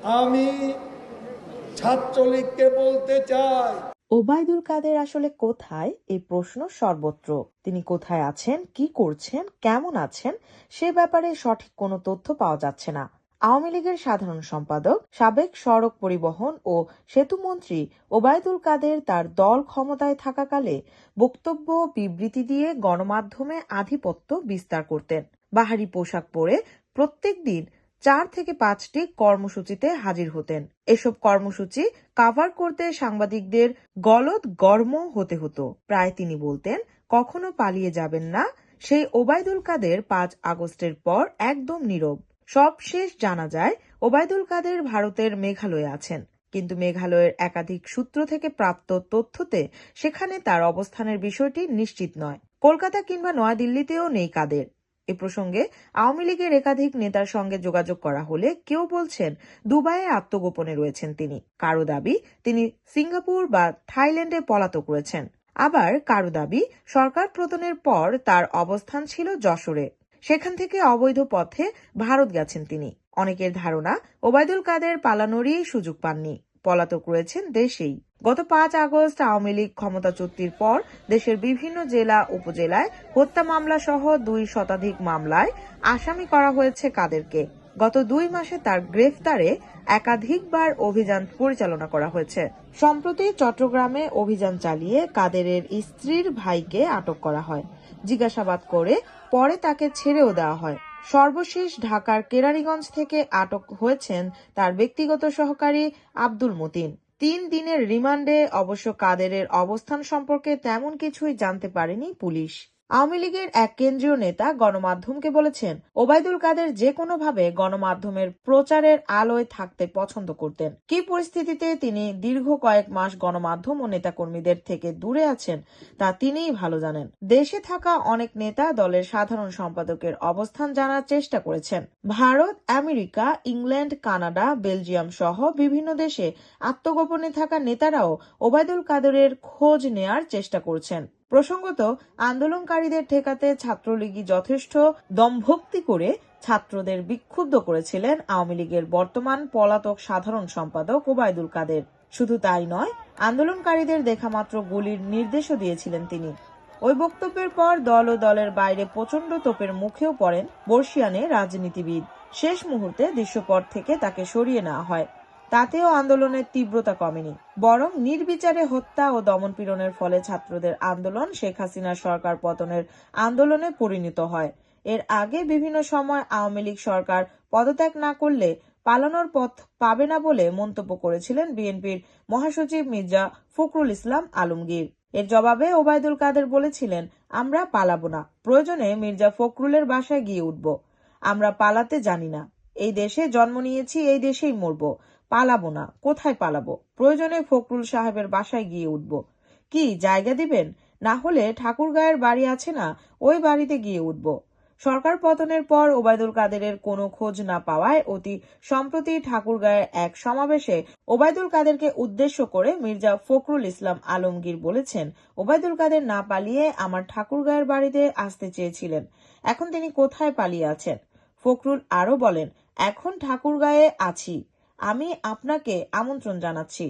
আমি ছাত্রলীগকে বলতে চাই, ওবায়দুল কাদের আসলে কোথায়, এই প্রশ্ন সর্বত্র। তিনি কোথায় আছেন, কি করছেন, কেমন আছেন সে ব্যাপারে সঠিক কোনো তথ্য পাওয়া যাচ্ছে না। আওয়ামী লীগের সাধারণ সম্পাদক, সাবেক সড়ক পরিবহন ও সেতু মন্ত্রী ওবায়দুল কাদের তার দল ক্ষমতায় থাকাকালে বক্তব্য বিবৃতি দিয়ে গণমাধ্যমে আধিপত্য বিস্তার করতেন। বাহারি পোশাক পরে প্রত্যেক দিন 4 থেকে 5টি কর্মসূচিতে হাজির হতেন। এসব কর্মসূচি কাভার করতে সাংবাদিকদের গলদঘর্ম হতে হতো। প্রায় তিনি বলতেন, কখনো পালিয়ে যাবেন না। সেই ওবায়দুল কাদের 5 আগস্টের পর একদম নীরব। সবশেষ জানা যায় ওবায়দুল কাদের ভারতের মেঘালয়ে আছেন, কিন্তু মেঘালয়ের একাধিক সূত্র থেকে প্রাপ্ত তথ্যতে সেখানে তার অবস্থানের বিষয়টি নিশ্চিত নয়। কলকাতা কিংবা নয়াদিল্লিতেও নেই কাদের। এ প্রসঙ্গে আওয়ামী লীগের একাধিক নেতার সঙ্গে যোগাযোগ করা হলে কেউ বলছেন দুবাইয়ে আত্মগোপনে রয়েছেন তিনি, কারো দাবি তিনি সিঙ্গাপুর বা থাইল্যান্ডে পলাতক রয়েছেন। আবার কারো দাবি সরকার পতনের পর তার অবস্থান ছিল যশোরে, সেখান থেকে অবৈধ পথে ভারত গেছেন তিনি। অনেকের ধারণা ওবায়দুল কাদের পালানোরই সুযোগ পাননি, পলাতক রয়েছেন দেশেই। গত 5 আগস্ট আওয়ামী লীগ ক্ষমতাচ্যুতির পর দেশের বিভিন্ন জেলা উপজেলায় হত্যা মামলা সহ 2 শতাধিক মামলায় আসামি করা হয়েছে কাদেরকে। গত 2 মাসে তার গ্রেফতারে একাধিকবার অভিযান পরিচালনা করা হয়েছে। সম্প্রতি চট্টগ্রামে অভিযান চালিয়ে কাদেরের স্ত্রীর ভাইকে আটক করা হয়, জিজ্ঞাসাবাদ করে পরে তাকে ছেড়েও দেওয়া হয়। সর্বশেষ ঢাকার কেরানীগঞ্জ থেকে আটক হয়েছেন তার ব্যক্তিগত সহকারী আব্দুল মতিন। 3 দিনের রিমান্ডে। অবশ্য কাদেরের অবস্থান সম্পর্কে তেমন কিছুই জানতে পারেনি পুলিশ। আওয়ামী লীগের এক কেন্দ্রীয় নেতা গণমাধ্যমকে বলেছেন, ওবায়দুল কাদের যে কোনোভাবে গণমাধ্যমের প্রচারের আলোয় থাকতে পছন্দ করতেন। কি পরিস্থিতিতে তিনি দীর্ঘ কয়েক মাস গণমাধ্যম ও নেতাকর্মীদের থেকে দূরে আছেন তা তিনিই ভালো জানেন। দেশে থাকা অনেক নেতা দলের সাধারণ সম্পাদকের অবস্থান জানার চেষ্টা করেছেন। Bharat, America, England, Canada, Belgium সহ বিভিন্ন দেশে আত্মগোপনে থাকা নেতারাও ওবায়দুল কাদেরের খোঁজ নেয়ার চেষ্টা করছেন। প্রসঙ্গত, আন্দোলনকারীদের ঠেকাতে ছাত্রলীগই যথেষ্ট দমভক্তি করে ছাত্রদের বিক্ষুব্ধ করেছিলেন আওয়ামী লীগের বর্তমান পলাতক সাধারণ সম্পাদক ওবায়দুল কাদের। শুধু তাই নয়, আন্দোলনকারীদের দেখামাত্র গুলির নির্দেশও দিয়েছিলেন তিনি। ওই বক্তব্যের পর দল ও দলের বাইরে প্রচণ্ড তোপের মুখেও পড়েন বর্ষিয়ানে রাজনীতিবিদ। শেষ মুহূর্তে দৃশ্যপট থেকে তাকে সরিয়ে নেওয়া হয়। তাতেও আন্দোলনের তীব্রতা কমেনি, বরং নির্বিচারে হত্যা ও দমনপীড়নের ফলে ছাত্রদের আন্দোলন শেখ হাসিনার সরকার পতনের আন্দোলনে পরিণত হয়। এর আগে বিভিন্ন সময় আওয়ামী লীগ সরকার পদত্যাগ না করলে পালানোর পথ পাবে না বলে মন্তব্য করেছিলেন বিএনপির মহাসচিব মির্জা ফখরুল ইসলাম আলমগীর। এর জবাবে ওবায়দুল কাদের বলেছিলেন, আমরা পালাবো না, প্রয়োজনে মির্জা ফখরুলের বাসায় গিয়ে উঠব। আমরা পালাতে জানি না, এই দেশে জন্ম নিয়েছি, এই দেশেই মরবো, পালাবো না। কোথায় পালাবো? প্রয়োজনে ফখরুল সাহেবের বাসায় গিয়ে উঠব। কি জায়গা দিবেন? না হলে ঠাকুরগাঁয়ের বাড়ি আছে না, ওই বাড়িতে গিয়ে উঠব। সরকার পতনের পর ওবায়দুল কাদেরের কোনো খোঁজ না পাওয়ায় অতি সম্প্রতি ঠাকুরগাঁয়ের এক সমাবেশে ওবায়দুল কাদেরকে উদ্দেশ্য করে মির্জা ফখরুল ইসলাম আলমগীর বলেছেন, ওবায়দুল কাদের না পালিয়ে আমার ঠাকুরগাঁয়ের বাড়িতে আসতে চেয়েছিলেন, এখন তিনি কোথায় পালিয়ে আছেন? ফখরুল আরো বলেন, এখন ঠাকুরগাঁয়ে আছি, আমি আপনাকে আমন্ত্রণ জানাচ্ছি।